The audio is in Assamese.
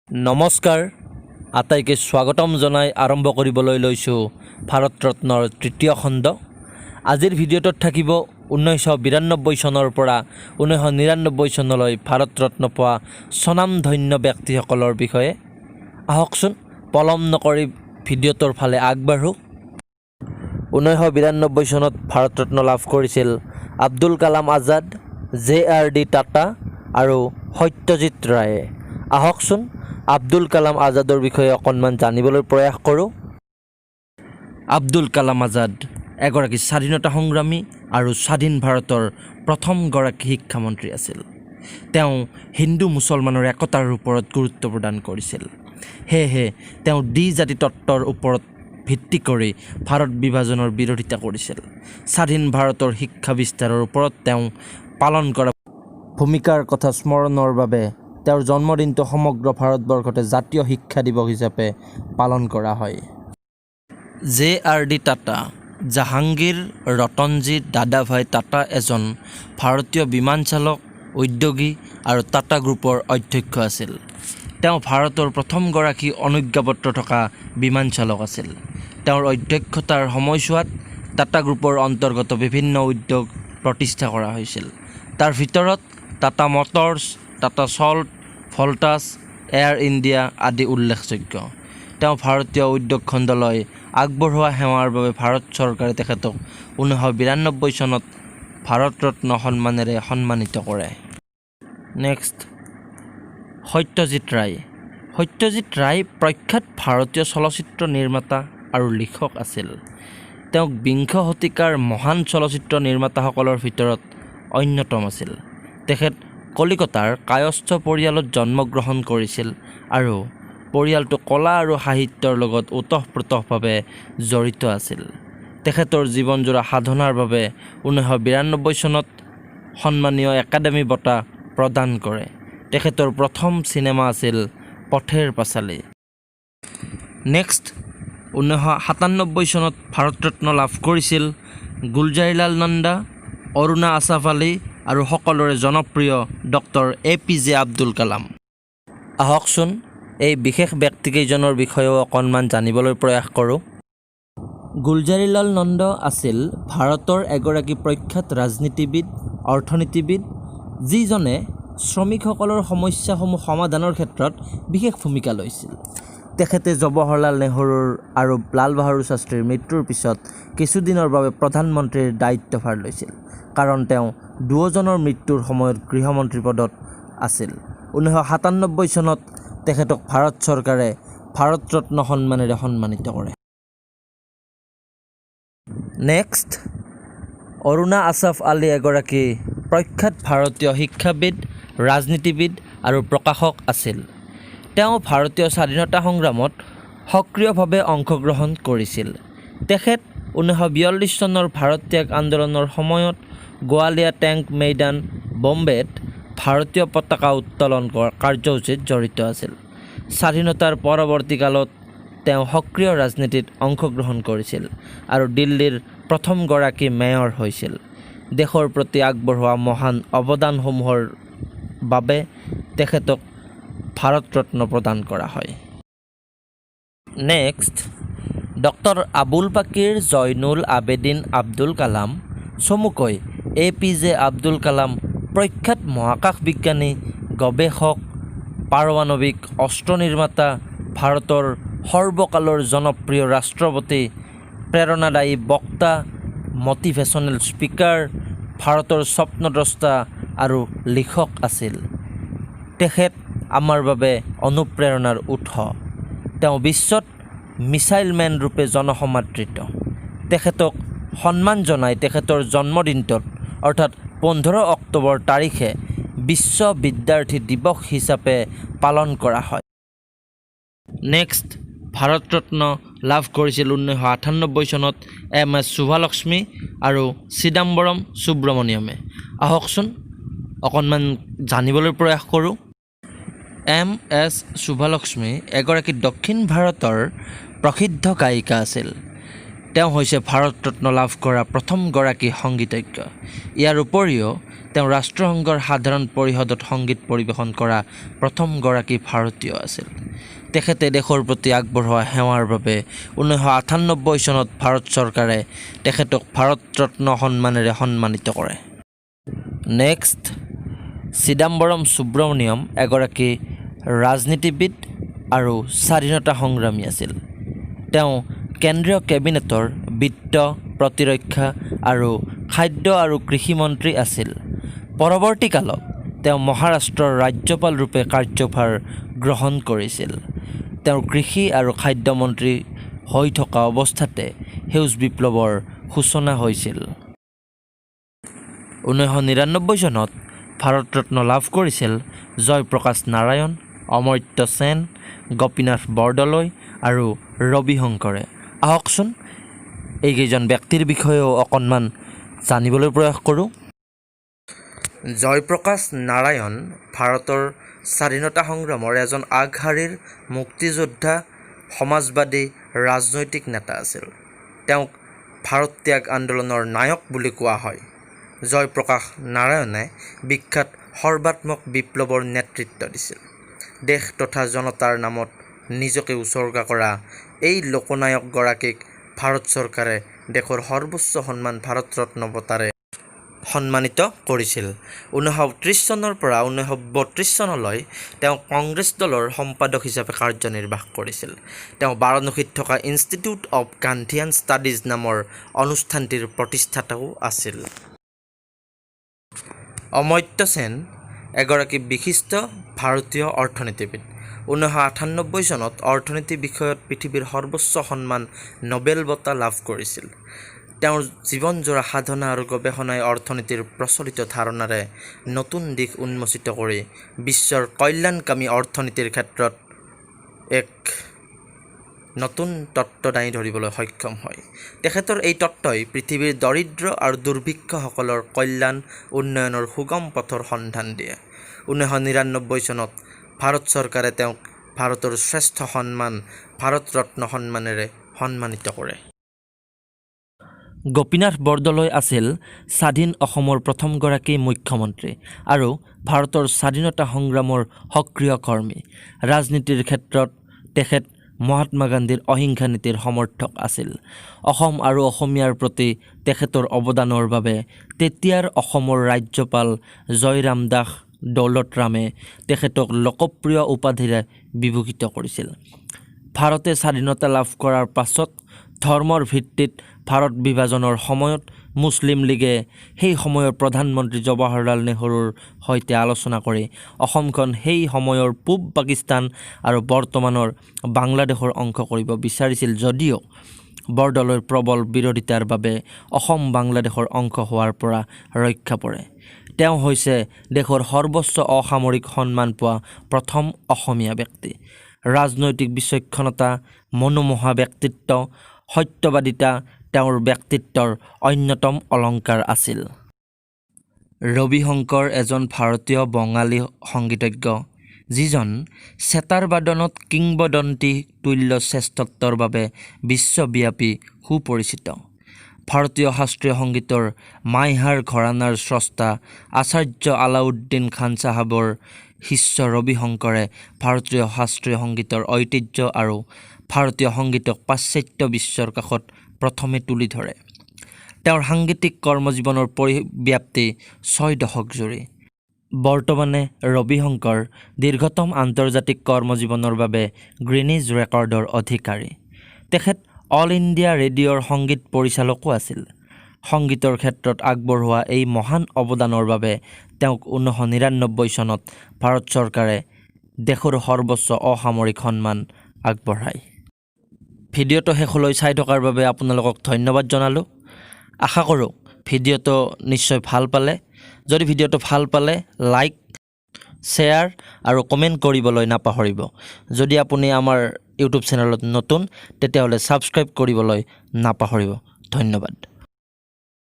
নমস্কাৰ আটাইকে স্বাগতম জনাই আৰম্ভ কৰিবলৈ লৈছোঁ ভাৰত ৰত্নৰ তৃতীয় খণ্ড। আজিৰ ভিডিঅ'টোত থাকিব 1992 চনৰ পৰা 1999 চনলৈ ভাৰত ৰত্ন পোৱা স্বনামধন্য ব্যক্তিসকলৰ বিষয়ে। আহকচোন পলম নকৰি ভিডিঅ'টোৰ ফালে আগবাঢ়ো। 1992 চনত ভাৰত ৰত্ন লাভ কৰিছিল আব্দুল কালাম আজাদ, JRD টাটা আৰু সত্যজিৎ ৰায়ে। আহকচোন আব্দুল কালাম আজাদৰ বিষয়ে অকণমান জানিবলৈ প্ৰয়াস কৰোঁ। আব্দুল কালাম আজাদ এগৰাকী স্বাধীনতা সংগ্ৰামী আৰু স্বাধীন ভাৰতৰ প্ৰথমগৰাকী শিক্ষামন্ত্ৰী আছিল। তেওঁ হিন্দু মুছলমানৰ একতাৰ ওপৰত গুৰুত্ব প্ৰদান কৰিছিল। সেয়েহে তেওঁ দ্বিজাতি তত্ত্বৰ ওপৰত ভিত্তি কৰি ভাৰত বিভাজনৰ বিৰোধিতা কৰিছিল। স্বাধীন ভাৰতৰ শিক্ষা বিস্তাৰৰ ওপৰত তেওঁ পালন কৰা ভূমিকাৰ কথা স্মৰণৰ বাবে তেওঁৰ জন্মদিনটো সমগ্ৰ ভাৰতবৰ্ষতে জাতীয় শিক্ষা দিৱস হিচাপে পালন কৰা হয়। JRD টাটা জাহাংগীৰ ৰতনজী দাদাভাই টাটা এজন ভাৰতীয় বিমান চালক, উদ্যোগী আৰু টাটা গ্ৰুপৰ অধ্যক্ষ আছিল। তেওঁ ভাৰতৰ প্ৰথমগৰাকী অনুজ্ঞাপত্ৰ থকা বিমান চালক আছিল। তেওঁৰ অধ্যক্ষতাৰ সময়ছোৱাত টাটা গ্ৰুপৰ অন্তৰ্গত বিভিন্ন উদ্যোগ প্ৰতিষ্ঠা কৰা হৈছিল। তাৰ ভিতৰত Tata Motors, Tata salt, Voltas, air India আদি উল্লেখযোগ্য। তেওঁ ভাৰতীয় উদ্যোগ খণ্ডলৈ আগবঢ়োৱা সেৱাৰ বাবে ভাৰত চৰকাৰে তেখেতক 1992 চনত ভাৰত ৰত্ন সন্মানেৰে সন্মানিত কৰে। নেক্সট, সত্যজিৎ ৰায়। সত্যজিৎ ৰায় প্ৰখ্যাত ভাৰতীয় চলচ্চিত্ৰ নিৰ্মাতা আৰু লিখক আছিল। তেওঁক বিংশ শতিকাৰ মহান চলচ্চিত্ৰ নিৰ্মাতাসকলৰ ভিতৰত অন্যতম আছিল। তেখেত কলিকতাৰ কায়স্থ পৰিয়ালত জন্মগ্ৰহণ কৰিছিল আৰু পৰিয়ালটো কলা আৰু সাহিত্যৰ লগত ওতঃপ্ৰোতঃভাৱে জড়িত আছিল। তেখেতৰ জীৱনজোৰা সাধনাৰ বাবে 1992 চনত সন্মানীয় একাডেমী বঁটা প্ৰদান কৰে। তেখেতৰ প্ৰথম চিনেমা আছিল পথেৰ পাঁচালী। নেক্সট, 1997 চনত ভাৰত ৰত্ন লাভ কৰিছিল গুলজাৰিলাল নন্দা, অৰুণা আছাফ আলী আৰু সকলোৰে জনপ্ৰিয় ডক্টৰ APJ আব্দুল কালাম। আহকচোন এই বিশেষ ব্যক্তিকেইজনৰ বিষয়েও অকণমান জানিবলৈ প্ৰয়াস কৰোঁ। গুলজাৰিলাল নন্দা আছিল ভাৰতৰ এগৰাকী প্ৰখ্যাত ৰাজনীতিবিদ, অৰ্থনীতিবিদ, যিজনে শ্ৰমিকসকলৰ সমস্যাসমূহ সমাধানৰ ক্ষেত্ৰত বিশেষ ভূমিকা লৈছিল। তেখেতে জৱাহৰলাল নেহৰুৰ আৰু লাল বাহাদুৰ শাস্ত্ৰীৰ মৃত্যুৰ পিছত কিছুদিনৰ বাবে প্ৰধানমন্ত্ৰীৰ দায়িত্বভাৰ লৈছিল, কাৰণ তেওঁ দুয়োজনৰ মৃত্যুৰ সময়ত গৃহমন্ত্ৰী পদত আছিল। 1997 চনত তেখেতক ভাৰত চৰকাৰে ভাৰত ৰত্ন সন্মানেৰে সন্মানিত কৰে। নেক্সট, অৰুণা আছাফ আলী এগৰাকী প্ৰখ্যাত ভাৰতীয় শিক্ষাবিদ, ৰাজনীতিবিদ আৰু প্ৰকাশক আছিল। তেওঁ ভাৰতীয় স্বাধীনতা সংগ্ৰামত সক্ৰিয়ভাৱে অংশগ্ৰহণ কৰিছিল। তেখেত 1942 চনৰ ভাৰত ত্যাগ আন্দোলনৰ সময়ত গোৱালিয়া টেংক মৈদান, বম্বেত ভাৰতীয় পতাকা উত্তোলন কাৰ্যসূচীত জড়িত আছিল। স্বাধীনতাৰ পৰৱৰ্তী কালত তেওঁ সক্ৰিয় ৰাজনীতিত অংশগ্ৰহণ কৰিছিল আৰু দিল্লীৰ প্ৰথমগৰাকী মেয়ৰ হৈছিল। দেশৰ প্ৰতি আগবঢ়োৱা মহান অৱদানসমূহৰ বাবে তেখেতক ভাৰত ৰত্ন প্ৰদান কৰা হয়। নেক্সট, ডক্টৰ আবুল পাকিৰ জয়নুল আবেদিন আব্দুল কালাম, চমুকৈ APJ আব্দুল কালাম প্ৰখ্যাত মহাকাশ বিজ্ঞানী, গৱেষক, পাৰমাণৱিক অস্ত্ৰ নিৰ্মাতা, ভাৰতৰ সৰ্বকালৰ জনপ্ৰিয় ৰাষ্ট্ৰপতি, প্ৰেৰণাদায়ী বক্তা, মটিভেশ্যনেল স্পীকাৰ, ভাৰতৰ স্বপ্নদ্ৰষ্টা আৰু লিখক আছিল। তেখেত আমাৰ বাবে অনুপ্ৰেৰণাৰ উৎস। তেওঁ বিশ্বত মিছাইল মেন ৰূপে জনসমাদৃত। তেখেতক সন্মান জনাই তেখেতৰ জন্মদিনটোত অৰ্থাৎ 15 অক্টোবৰ তাৰিখে বিশ্ব বিদ্যাৰ্থী দিৱস হিচাপে পালন কৰা হয়। নেক্সট, ভাৰত ৰত্ন লাভ কৰিছিল 1998 চনত MS শুভালক্ষ্মী আৰু চিদাম্বৰম সুব্ৰমণিয়মে। আহকচোন অকণমান জানিবলৈ প্ৰয়াস কৰোঁ। MS শুভালক্ষ্মী এগৰাকী দক্ষিণ ভাৰতৰ প্ৰসিদ্ধ গায়িকা আছিল। তেওঁ হৈছে ভাৰত ৰত্ন লাভ কৰা প্ৰথমগৰাকী সংগীতজ্ঞ। ইয়াৰ উপৰিও তেওঁ ৰাষ্ট্ৰসংঘৰ সাধাৰণ পৰিষদত সংগীত পৰিৱেশন কৰা প্ৰথমগৰাকী ভাৰতীয় আছিল। তেখেতে দেশৰ প্ৰতি আগবঢ়োৱা সেৱাৰ বাবে 1998 চনত ভাৰত চৰকাৰে তেখেতক ভাৰত ৰত্ন সন্মানেৰে সন্মানিত কৰে। নেক্সট, চিদাম্বৰম সুব্ৰমণিয়ম এগৰাকী ৰাজনীতিবিদ আৰু স্বাধীনতা সংগ্ৰামী আছিল। তেওঁ কেন্দ্ৰীয় কেবিনেটৰ বিত্ত, প্ৰতিৰক্ষা আৰু খাদ্য আৰু কৃষি মন্ত্ৰী আছিল। পৰৱৰ্তী কালত তেওঁ মহাৰাষ্ট্ৰৰ ৰাজ্যপাল ৰূপে কাৰ্যভাৰ গ্ৰহণ কৰিছিল। তেওঁৰ কৃষি আৰু খাদ্য মন্ত্ৰী হৈ থকা অৱস্থাতে সেউজ বিপ্লৱৰ সূচনা হৈছিল। 1999 চনত ভাৰত ৰত্ন লাভ কৰিছিল জয়প্ৰকাশ নাৰায়ণ, অমৰ্ত্য সেন, গোপীনাথ বৰদলৈ আৰু ৰবি শংকৰে। আহকচোন এইকেইজন ব্যক্তিৰ বিষয়েও অকণমান জানিবলৈ প্ৰয়াস কৰোঁ। জয়প্ৰকাশ নাৰায়ণ ভাৰতৰ স্বাধীনতা সংগ্ৰামৰ এজন আগশাৰীৰ মুক্তিযোদ্ধা, সমাজবাদী ৰাজনৈতিক নেতা আছিল। তেওঁক ভাৰত ত্যাগ আন্দোলনৰ নায়ক বুলি কোৱা হয়। জয়প্ৰকাশ নাৰায়ণে বিখ্যাত সৰ্বাত্মক বিপ্লৱৰ নেতৃত্ব দিছিল। দেশ তথা জনতাৰ নামত নিজকে উচৰ্গা কৰা এই লোকনায়কগৰাকীক ভাৰত চৰকাৰে দেশৰ সৰ্বোচ্চ সন্মান ভাৰত ৰত্ন বঁটাৰে সন্মানিত কৰিছিল। 1930 চনৰ পৰা 1932 চনলৈ তেওঁ কংগ্ৰেছ দলৰ সম্পাদক হিচাপে কাৰ্যনিৰ্বাহ কৰিছিল। তেওঁ বাৰাণসীত থকা ইনষ্টিটিউট অৱ গান্ধীয়ান ষ্টাডিজ নামৰ অনুষ্ঠানটিৰ প্ৰতিষ্ঠাতাও আছিল। অমৰ্ত্য সেন এগৰাকী বিশিষ্ট ভাৰতীয় অৰ্থনীতিবিদ। 1998 চনত অৰ্থনীতি বিষয়ত পৃথিৱীৰ সৰ্বোচ্চ সন্মান নোবেল বঁটা লাভ কৰিছিল। তেওঁৰ জীৱনজোৰা সাধনা আৰু গৱেষণাই অৰ্থনীতিৰ প্ৰচলিত ধাৰণাৰে নতুন দিশ উন্মোচিত কৰি বিশ্বৰ কল্যাণকামী অৰ্থনীতিৰ ক্ষেত্ৰত এক নতুন তত্ত্ব দাঙি ধৰিবলৈ সক্ষম হয়। তেখেতৰ এই তত্ত্বই পৃথিৱীৰ দৰিদ্ৰ আৰু দুৰ্ভিক্ষসকলৰ কল্যাণ উন্নয়নৰ সুগম পথৰ সন্ধান দিয়ে। 1999 চনত ভাৰত চৰকাৰে তেওঁক ভাৰতৰ শ্ৰেষ্ঠ সন্মান ভাৰত ৰত্ন সন্মানেৰে সন্মানিত কৰে। গোপীনাথ বৰদলৈ আছিল স্বাধীন অসমৰ প্ৰথমগৰাকী মুখ্যমন্ত্ৰী আৰু ভাৰতৰ স্বাধীনতা সংগ্ৰামৰ সক্ৰিয় কৰ্মী। ৰাজনীতিৰ ক্ষেত্ৰত তেখেত মহাত্মা গান্ধীৰ অহিংসা নীতিৰ সমৰ্থক আছিল। অসম আৰু অসমীয়াৰ প্ৰতি তেখেতৰ অৱদানৰ বাবে তেতিয়াৰ অসমৰ ৰাজ্যপাল জয়ৰাম দাস দৌলতৰামে তেখেতক লোকপ্ৰিয় উপাধিৰে বিভূষিত কৰিছিল। ভাৰতে স্বাধীনতা লাভ কৰাৰ পাছত ধৰ্মৰ ভিত্তিত ভাৰত বিভাজনৰ সময়ত মুছলিম লীগে সেই সময়ৰ প্ৰধানমন্ত্ৰী জৱাহৰলাল নেহৰুৰ সৈতে আলোচনা কৰি অসমখন সেই সময়ৰ পূব পাকিস্তান আৰু বৰ্তমানৰ বাংলাদেশৰ অংশ কৰিব বিচাৰিছিল যদিও বৰদলৈৰ প্ৰবল বিৰোধিতাৰ বাবে অসম বাংলাদেশৰ অংশ হোৱাৰ পৰা ৰক্ষা পৰে। তেওঁ হৈছে দেশৰ সৰ্বোচ্চ অসামৰিক সন্মান পোৱা প্ৰথম অসমীয়া ব্যক্তি। ৰাজনৈতিক বিচক্ষণতা, মনোমোহা ব্যক্তিত্ব, সত্যবাদিতা তেওঁৰ ব্যক্তিত্বৰ অন্যতম অলংকাৰ আছিল। ৰবি শংকৰ এজন ভাৰতীয় বঙালী সংগীতজ্ঞ, যিজন সেতাৰ বাদনত কিংবদন্তি তুল্য শ্ৰেষ্ঠত্বৰ বাবে বিশ্বব্যাপী সুপৰিচিত। ভাৰতীয় শাস্ত্ৰীয় সংগীতৰ মাইহাৰ ঘৰানাৰ স্ৰষ্টা আচাৰ্য আলাউদ্দিন খান চাহাবৰ শিষ্য ৰবি শংকৰে ভাৰতীয় শাস্ত্ৰীয় সংগীতৰ ঐতিহ্য আৰু ভাৰতীয় সংগীতক পাশ্চাত্য বিশ্বৰ কাষত প্ৰথমে তুলি ধৰে। তেওঁৰ সাংগীতিক কৰ্মজীৱনৰ পৰিব্যাপ্তি 6 দশক জুৰি। বৰ্তমানে ৰবি শংকৰ দীৰ্ঘতম আন্তৰ্জাতিক কৰ্মজীৱনৰ বাবে গ্ৰীনিজ ৰেকৰ্ডৰ অধিকাৰী। তেখেত অল ইণ্ডিয়া ৰেডিঅ'ৰ সংগীত পৰিচালকো আছিল। সংগীতৰ ক্ষেত্ৰত আগবঢ়োৱা এই মহান অৱদানৰ বাবে তেওঁক 1999 চনত ভাৰত চৰকাৰে দেশৰ সৰ্বোচ্চ অসামৰিক সন্মান আগবঢ়ায়। ভিডিঅ'টো শেষলৈ চাই থকাৰ বাবে আপোনালোকক ধন্যবাদ জনালোঁ। আশা কৰোঁ ভিডিঅ'টো নিশ্চয় ভাল পালে। যদি ভিডিঅ'টো ভাল পালে লাইক, শ্বেয়াৰ আৰু কমেণ্ট কৰিবলৈ নাপাহৰিব। যদি আপুনি আমাৰ ইউটিউব চেনেলত নতুন তেতিয়াহ'লে ছাবস্ক্ৰাইব কৰিবলৈ নাপাহৰিব। ধন্যবাদ।